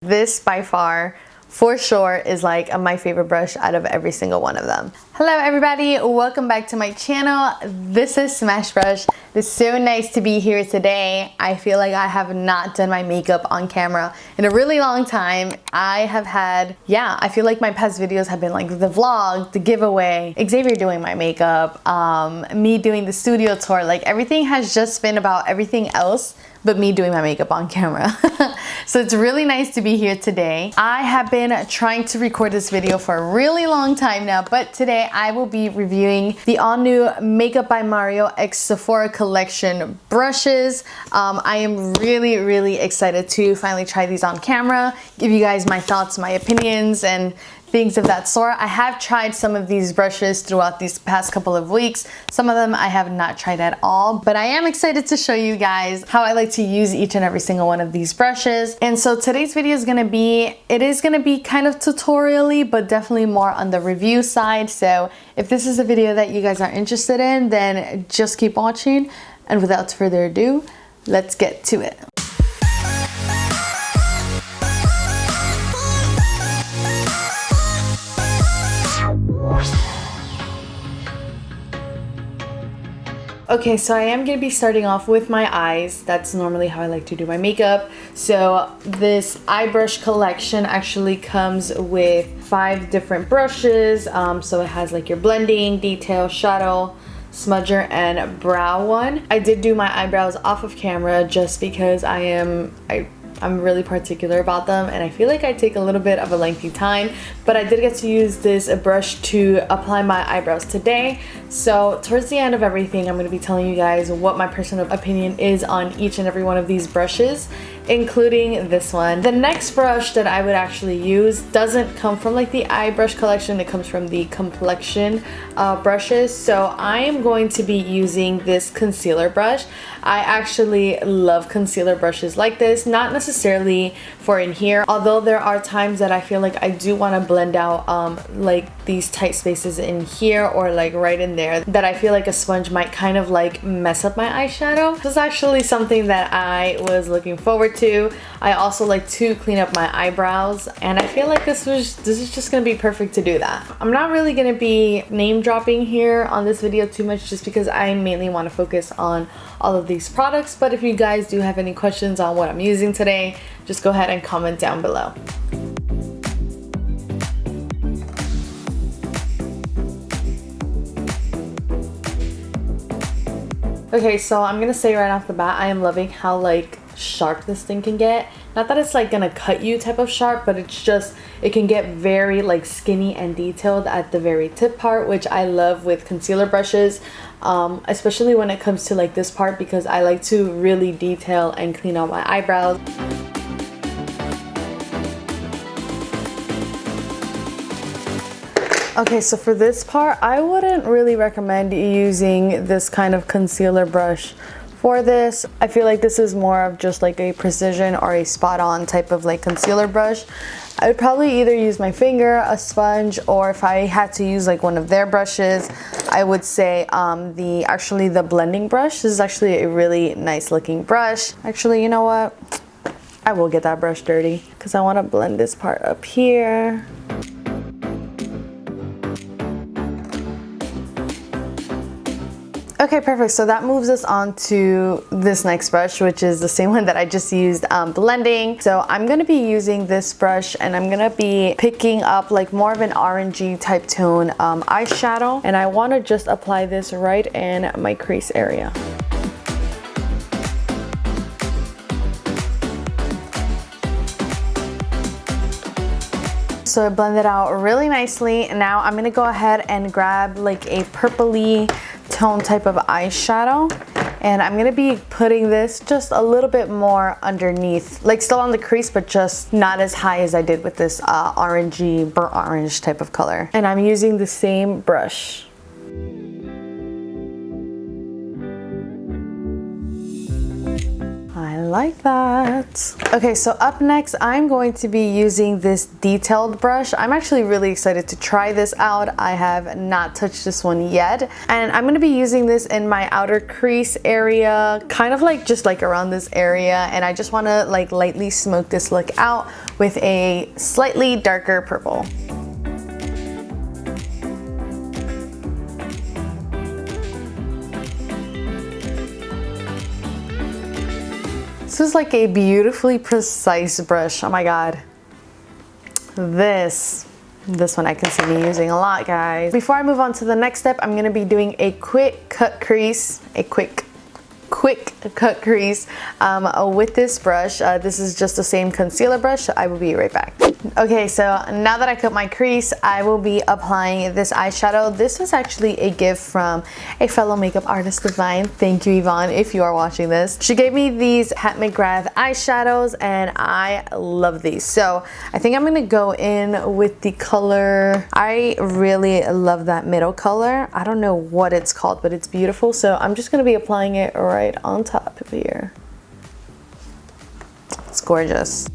This by far, for sure, is like my favorite brush out of every single one of them. Hello everybody, welcome back to my channel. This is Smashbrush. It's so nice to be here today. I feel like I have not done my makeup on camera in a really long time. I have had, I feel like my past videos have been like the vlog, the giveaway, Xavier doing my makeup, me doing the studio tour. Like everything has just been about everything else but me doing my makeup on camera. So it's really nice to be here today. I have been trying to record this video for a really long time now, but today I will be reviewing the all new Makeup by Mario x Sephora collection brushes. I am really excited to finally try these on camera, give you guys my thoughts, my opinions, and things of that sort. I have tried some of these brushes throughout these past couple of weeks. Some of them I have not tried at all, but I am excited to show you guys how I like to use each and every single one of these brushes. And so today's video is gonna be, kind of tutorial-y, but definitely more on the review side. So if this is a video that you guys are interested in, then just keep watching. And without further ado, let's get to it. Okay, so I am going to be starting off with my eyes. That's normally how I like to do my makeup. So this eye brush collection actually comes with 5 different brushes. So it has like your blending, detail, shadow, smudger, and brow one. I did do my eyebrows off of camera just because I'm really particular about them, and I feel like I take a little bit of a lengthy time, but I did get to use this brush to apply my eyebrows today. So towards the end of everything, I'm going to be telling you guys what my personal opinion is on each and every one of these brushes, including this one. The next brush that I would actually use doesn't come from like the eye brush collection, it comes from the complexion brushes. So I am going to be using this concealer brush. I actually love concealer brushes like this, not necessarily for in here, although there are times that I feel like I do want to blend out like these tight spaces in here or like right in there that I feel like a sponge might kind of like mess up my eyeshadow. This is actually something that I was looking forward to. I also like to clean up my eyebrows, and I feel like this is just gonna be perfect to do that. I'm not really gonna be name dropping here on this video too much just because I mainly want to focus on all of these products, but if you guys do have any questions on what I'm using today, just go ahead and comment down below. Okay, so I'm gonna say right off the bat, I am loving how like sharp this thing can get. Not that it's like gonna cut you type of sharp, but it's just, it can get very like skinny and detailed at the very tip part, which I love with concealer brushes, especially when it comes to like this part, because I like to really detail and clean out my eyebrows. Okay, so for this part, I wouldn't really recommend using this kind of concealer brush for this. I feel like this is more of just like a precision or a spot on type of like concealer brush. I would probably either use my finger, a sponge, or if I had to use like one of their brushes, I would say the blending brush. This is actually a really nice looking brush. Actually, you know what? I will get that brush dirty because I want to blend this part up here. Okay, perfect. So that moves us on to this next brush, which is the same one that I just used blending. So I'm going to be using this brush, and I'm going to be picking up like more of an orangey type tone eyeshadow. And I want to just apply this right in my crease area. So I blended out really nicely. And now I'm going to go ahead and grab like a purpley tone type of eyeshadow, and I'm gonna be putting this just a little bit more underneath, like still on the crease, but just not as high as I did with this orangey, burnt orange type of color. And I'm using the same brush. I like that. Okay, so up next, I'm going to be using this detailed brush. I'm actually really excited to try this out. I have not touched this one yet. And I'm gonna be using this in my outer crease area, kind of like just like around this area. And I just wanna like lightly smoke this look out with a slightly darker purple. This is like a beautifully precise brush. Oh my God. This one I can see me using a lot, guys. Before I move on to the next step, I'm gonna be doing a quick cut crease, quick cut crease with this brush. This is just the same concealer brush, so I will be right back. Okay, so now that I cut my crease, I will be applying this eyeshadow. This was actually a gift from a fellow makeup artist of mine. Thank you, Yvonne, if you are watching this. She gave me these Pat McGrath eyeshadows and I love these. So I think I'm gonna go in with the color. I really love that middle color. I don't know what it's called, but it's beautiful. So I'm just gonna be applying it right on top of here. It's gorgeous.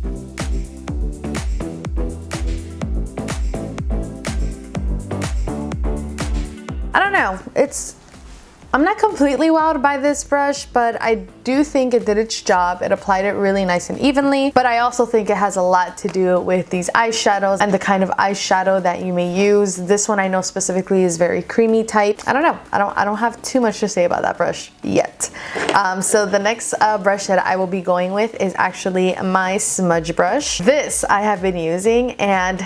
I don't know, I'm not completely wowed by this brush, but I do think it did its job. It applied it really nice and evenly, but I also think it has a lot to do with these eyeshadows and the kind of eyeshadow that you may use. This one I know specifically is very creamy type. I don't know, I don't have too much to say about that brush yet. So the next brush that I will be going with is actually my Smudge Brush. This I have been using, and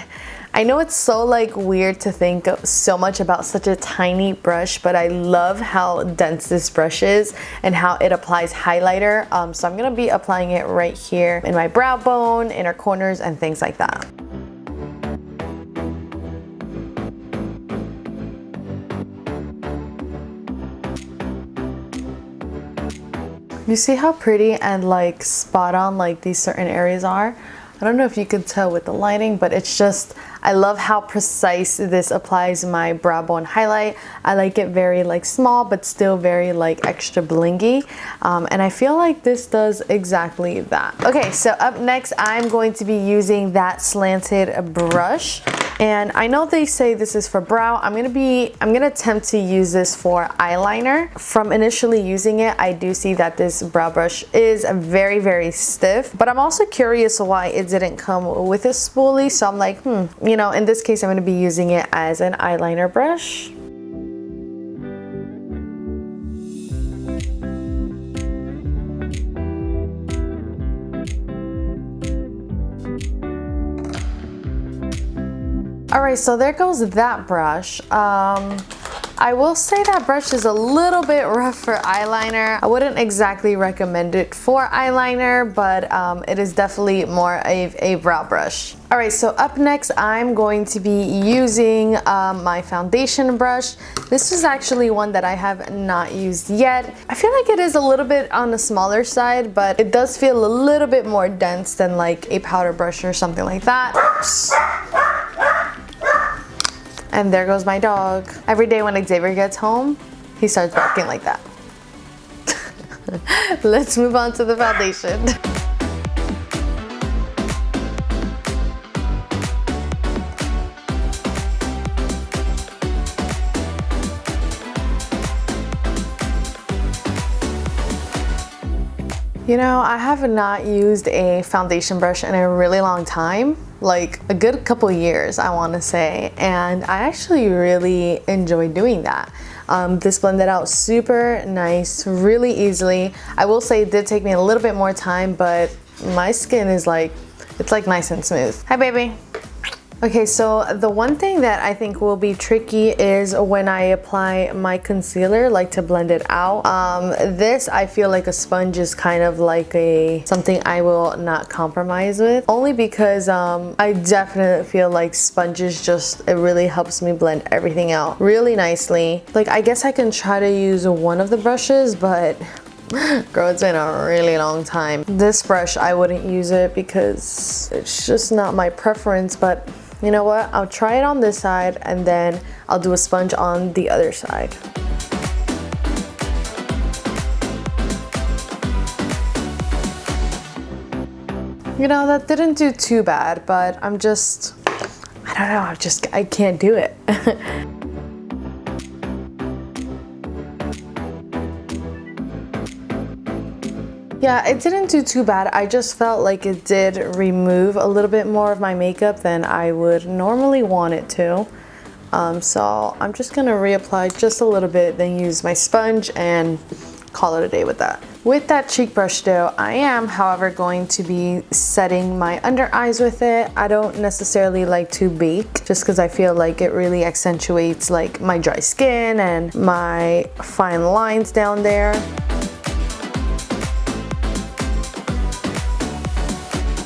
I know it's so like weird to think so much about such a tiny brush, but I love how dense this brush is and how it applies highlighter. So I'm gonna be applying it right here in my brow bone, inner corners, and things like that. You see how pretty and like spot on like these certain areas are? I don't know if you can tell with the lighting, but it's just, I love how precise this applies my brow bone highlight. I like it very like small, but still very like extra blingy. And I feel like this does exactly that. Okay, so up next, I'm going to be using that Slanted Brush. And I know they say this is for brow. I'm gonna attempt to use this for eyeliner. From initially using it, I do see that this brow brush is very, very stiff, but I'm also curious why it didn't come with a spoolie. So I'm like, you know, in this case, I'm gonna be using it as an eyeliner brush. All right, so there goes that brush. I will say that brush is a little bit rough for eyeliner. I wouldn't exactly recommend it for eyeliner, but it is definitely more of a brow brush. All right, so up next, I'm going to be using my foundation brush. This is actually one that I have not used yet. I feel like it is a little bit on the smaller side, but it does feel a little bit more dense than like a powder brush or something like that. And there goes my dog. Every day when Xavier gets home, he starts barking like that. Let's move on to the foundation. You know, I have not used a foundation brush in a really long time, like a good couple years, I want to say, and I actually really enjoy doing that. This blended out super nice, really easily. I will say it did take me a little bit more time, but my skin is like, it's like nice and smooth. Hi, baby. Okay, so the one thing that I think will be tricky is when I apply my concealer, like to blend it out. This, I feel like a sponge is kind of like something I will not compromise with, only because I definitely feel like sponges it really helps me blend everything out really nicely. Like, I guess I can try to use one of the brushes, but girl, it's been a really long time. This brush, I wouldn't use it because it's just not my preference, but you know what? I'll try it on this side and then I'll do a sponge on the other side. You know, that didn't do too bad, but I don't know, I can't do it. Yeah, it didn't do too bad. I just felt like it did remove a little bit more of my makeup than I would normally want it to. So I'm just gonna reapply just a little bit, then use my sponge and call it a day with that. With that cheek brush though, I am, however, going to be setting my under eyes with it. I don't necessarily like to bake just because I feel like it really accentuates like my dry skin and my fine lines down there.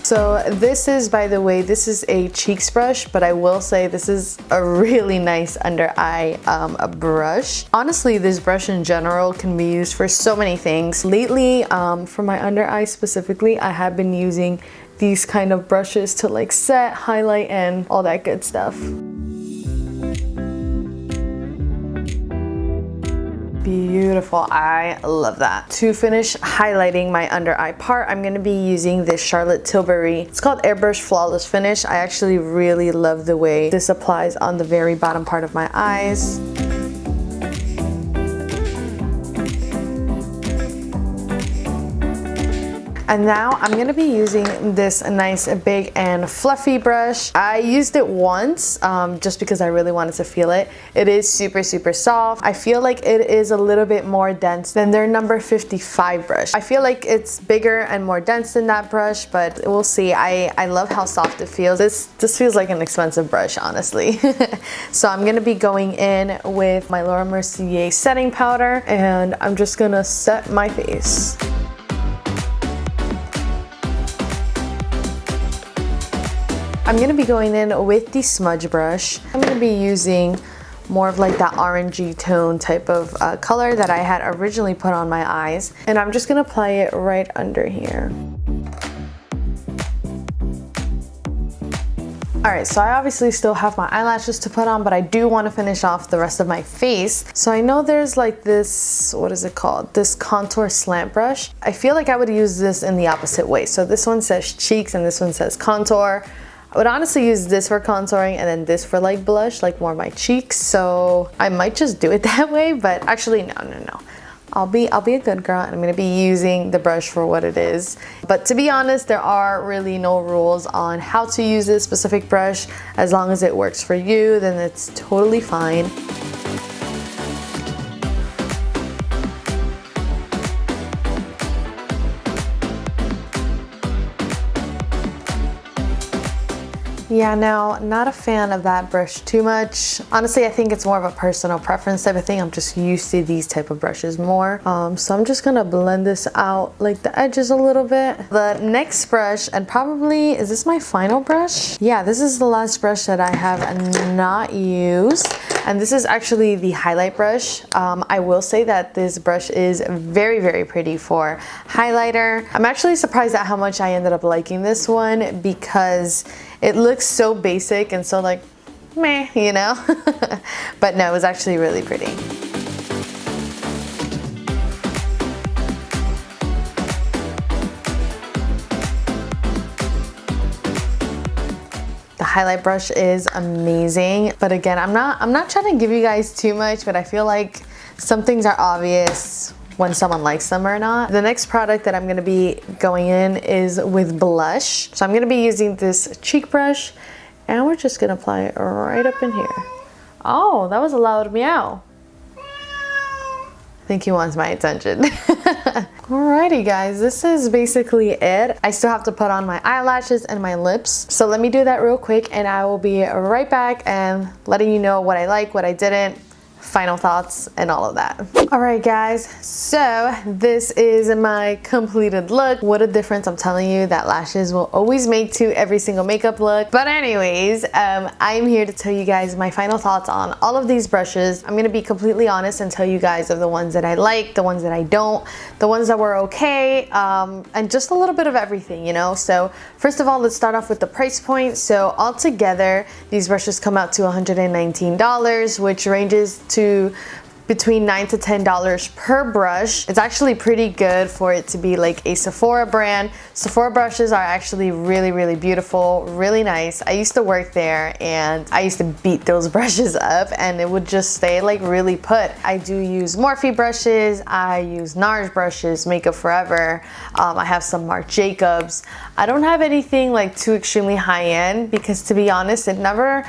So this is, by the way, this is a cheeks brush, but I will say this is a really nice under eye brush. Honestly, this brush in general can be used for so many things. Lately, for my under eye specifically, I have been using these kind of brushes to like set, highlight, and all that good stuff. Beautiful, I love that. To finish highlighting my under eye part, I'm gonna be using this Charlotte Tilbury. It's called Airbrush Flawless Finish. I actually really love the way this applies on the very bottom part of my eyes. And now I'm gonna be using this nice big and fluffy brush. I used it once just because I really wanted to feel it. It is super, super soft. I feel like it is a little bit more dense than their number 55 brush. I feel like it's bigger and more dense than that brush, but we'll see. I love how soft it feels. This feels like an expensive brush, honestly. So I'm gonna be going in with my Laura Mercier setting powder, and I'm just gonna set my face. I'm gonna be going in with the Smudge Brush. I'm gonna be using more of like that orangey tone type of color that I had originally put on my eyes. And I'm just gonna apply it right under here. Alright, so I obviously still have my eyelashes to put on, but I do want to finish off the rest of my face. So I know there's like this, what is it called? This contour slant brush. I feel like I would use this in the opposite way. So this one says cheeks and this one says contour. I would honestly use this for contouring and then this for like blush, like more my cheeks. So I might just do it that way, but actually no. I'll be a good girl, and I'm gonna be using the brush for what it is. But to be honest, there are really no rules on how to use this specific brush. As long as it works for you, then it's totally fine. Yeah, no, not a fan of that brush too much. Honestly, I think it's more of a personal preference type of thing. I'm just used to these type of brushes more. So I'm just gonna blend this out like the edges a little bit. The next brush, and probably, is this my final brush? Yeah, this is the last brush that I have not used. And this is actually the highlight brush. I will say that this brush is very, very pretty for highlighter. I'm actually surprised at how much I ended up liking this one because it looks so basic and so like, meh, you know? But no, it was actually really pretty. The highlight brush is amazing, but again, I'm not trying to give you guys too much, but I feel like some things are obvious when someone likes them or not. The next product that I'm gonna be going in is with blush. So I'm gonna be using this cheek brush, and we're just gonna apply it right up in here. Oh, that was a loud meow. I think he wants my attention. Alrighty guys, this is basically it. I still have to put on my eyelashes and my lips. So let me do that real quick and I will be right back and letting you know what I like, what I didn't, final thoughts, and all of that. Alright guys, so this is my completed look. What a difference, I'm telling you, that lashes will always make to every single makeup look. But anyways, I'm here to tell you guys my final thoughts on all of these brushes. I'm gonna be completely honest and tell you guys of the ones that I like, the ones that I don't, the ones that were okay, and just a little bit of everything, you know? So first of all, let's start off with the price point. So altogether, these brushes come out to $119, which ranges to between $9 to $10 per brush. It's actually pretty good for it to be like a Sephora brand. Sephora brushes are actually really beautiful, really nice. I used to work there and I used to beat those brushes up and it would just stay like really put. I do use Morphe brushes, I use NARS brushes, Makeup Forever. I have some Marc Jacobs. I don't have anything like too extremely high end because, to be honest, it never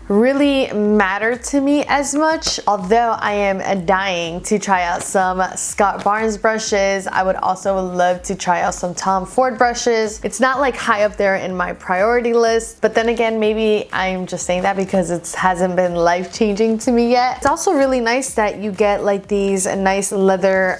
really mattered to me as much. Although I am dying to try out some Scott Barnes brushes. I would also love to try out some Tom Ford brushes. It's not like high up there in my priority list, but then again, maybe I'm just saying that because it hasn't been life-changing to me yet. It's also really nice that you get like these nice leather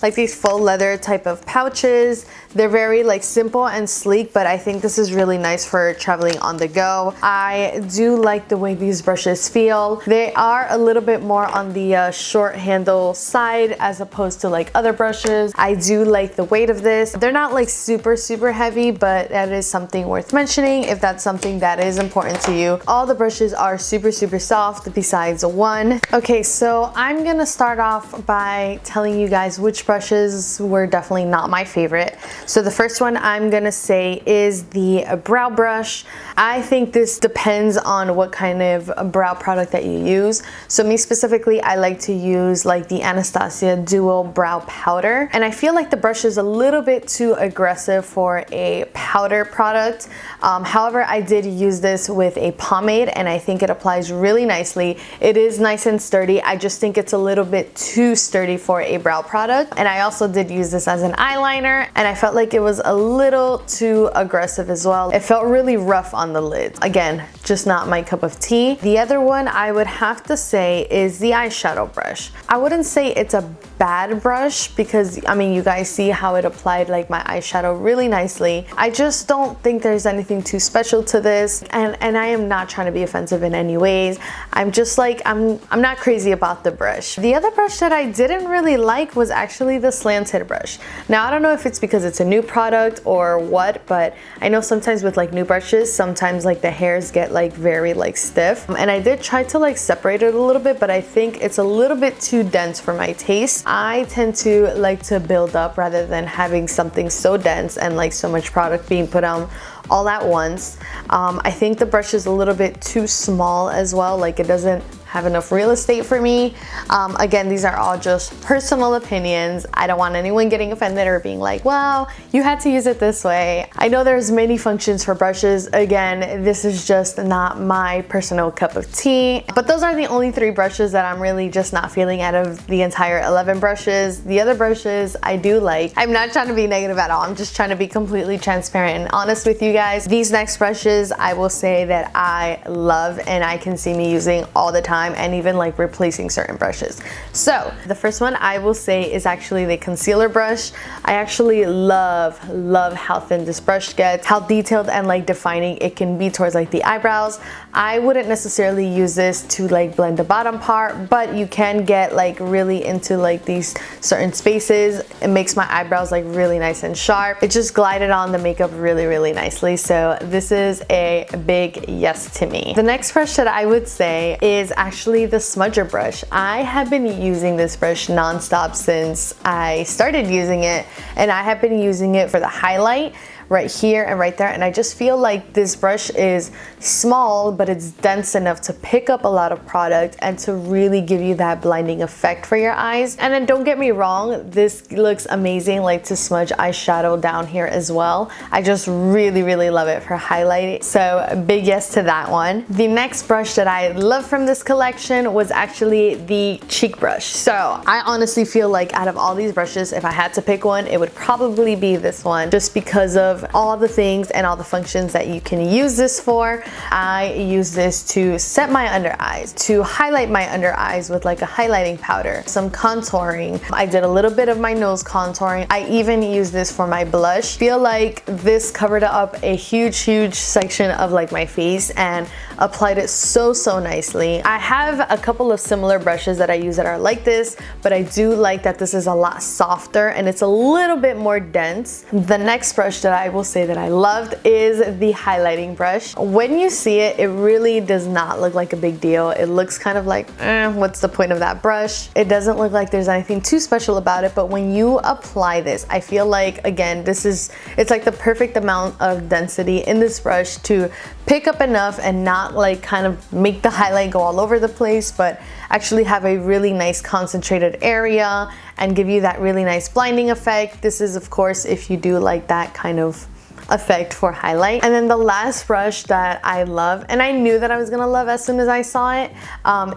like these faux leather type of pouches. They're very like simple and sleek, but I think this is really nice for traveling on the go. I do like the way these brushes feel. They are a little bit more on the short handle side as opposed to like other brushes. I do like the weight of this. They're not like super heavy, but that is something worth mentioning if that's something that is important to you. All the brushes are super soft besides one. Okay, so I'm gonna start off by telling you guys which brushes were definitely not my favorite. So the first one I'm gonna say is the brow brush. I think this depends on what kind of brow product that you use. So me specifically, I like to use like the Anastacio Duo Brow Powder. And I feel like the brush is a little bit too aggressive for a powder product. However, I did use this with a pomade and I think it applies really nicely. It is nice and sturdy. I just think it's a little bit too sturdy for a brow product. And I also did use this as an eyeliner and I felt like it was a little too aggressive as well. It felt really rough on the lids. Again, just not my cup of tea. The other one I would have to say is the eyeshadow brush. I wouldn't say it's a bad brush because, I mean, you guys see how it applied like my eyeshadow really nicely. I just don't think there's anything too special to this, and I am not trying to be offensive in any ways. I'm just like, I'm not crazy about the brush. The other brush that I didn't really like was actually the Slanted Brush. Now, I don't know if it's because it's a new product or what, but I know sometimes with like new brushes, sometimes like the hairs get like very like stiff. And I did try to like separate it a little bit, but I think it's a little bit too dense for my taste. I tend to like to build up rather than having something so dense and like so much product being put on all at once. I think the brush is a little bit too small as well. Like it doesn't have enough real estate for me. Again, these are all just personal opinions. I don't want anyone getting offended or being like, well, you had to use it this way. I know there's many functions for brushes. Again, this is just not my personal cup of tea. But those are the only 3 brushes that I'm really just not feeling out of the entire 11 brushes. The other brushes I do like. I'm not trying to be negative at all. I'm just trying to be completely transparent and honest with you guys. These next brushes, I will say that I love and I can see me using all the time, and even like replacing certain brushes. So the first one I will say is actually the concealer brush. I actually love how thin this brush gets, how detailed and like defining it can be towards like the eyebrows. I wouldn't necessarily use this to like blend the bottom part, but you can get like really into like these certain spaces. It makes my eyebrows like really nice and sharp. It just glided on the makeup really nicely. So this is a big yes to me. The next brush that I would say is actually the Smudger Brush. I have been using this brush non-stop since I started using it, and I have been using it for the highlight right here and right there, and I just feel like this brush is small, but it's dense enough to pick up a lot of product and to really give you that blinding effect for your eyes. And then don't get me wrong, this looks amazing like to smudge eyeshadow down here as well. I just really love it for highlight, so big yes to that one. The next brush that I love from this collection was actually the cheek brush. So I honestly feel like out of all these brushes, if I had to pick one, it would probably be this one, just because of all the things and all the functions that you can use this for. I use this to set my under eyes, to highlight my under eyes with like a highlighting powder, some contouring. I did a little bit of my nose contouring. I even use this for my blush. Feel like this covered up a huge section of like my face and applied it so nicely. I have a couple of similar brushes that I use that are like this, but I do like that this is a lot softer and it's a little bit more dense. The next brush that I will say that I loved is the highlighting brush. When you see it, it really does not look like a big deal. It looks kind of like, what's the point of that brush? It doesn't look like there's anything too special about it, but when you apply this, I feel like, again, it's like the perfect amount of density in this brush to pick up enough and not like kind of make the highlight go all over the place, but actually have a really nice concentrated area and give you that really nice blinding effect. This is, of course, if you do like that kind of effect for highlight. And then the last brush that I love, and I knew that I was gonna love as soon as I saw it,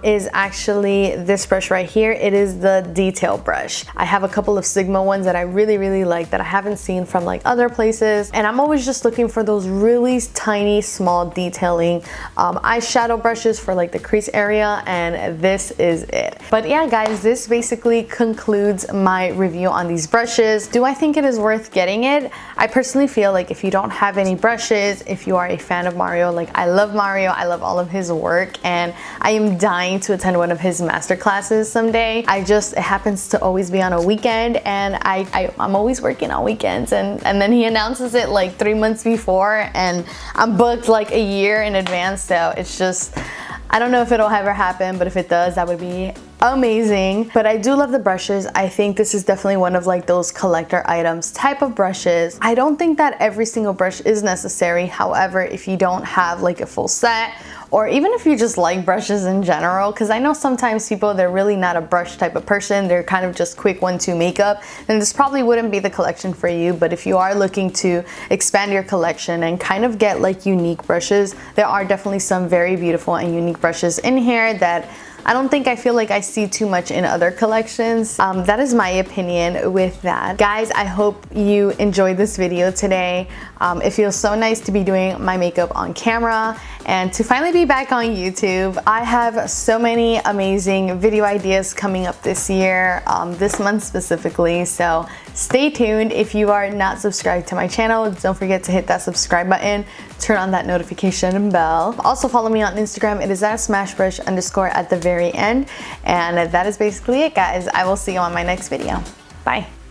is actually this brush right here. It is the detail brush. I have a couple of Sigma ones that I really like that I haven't seen from like other places, and I'm always just looking for those really tiny small detailing eyeshadow brushes for like the crease area, and this is it. But yeah guys, this basically concludes my review on these brushes. Do I think it is worth getting it? I personally feel like if you don't have any brushes, if you are a fan of Mario, like I love Mario, I love all of his work, and I am dying to attend one of his master classes someday. It happens to always be on a weekend, and I'm always working on weekends, and then he announces it like 3 months before, and I'm booked like a year in advance, so it's just, I don't know if it'll ever happen, but if it does, that would be amazing. But I do love the brushes. I think this is definitely one of like those collector items type of brushes. I don't think that every single brush is necessary. However, if you don't have like a full set, or even if you just like brushes in general, because I know sometimes people, they're really not a brush type of person, they're kind of just quick 1-2 makeup, then this probably wouldn't be the collection for you. But if you are looking to expand your collection and kind of get like unique brushes, there are definitely some very beautiful and unique brushes in here that I feel like I see too much in other collections. That is my opinion with that. Guys, I hope you enjoyed this video today. It feels so nice to be doing my makeup on camera and to finally be back on YouTube. I have so many amazing video ideas coming up this year, this month specifically, so stay tuned. If you are not subscribed to my channel, don't forget to hit that subscribe button, turn on that notification bell. Also follow me on Instagram. It is at Smashbrush_ at the very end. And that is basically it, guys. I will see you on my next video. Bye.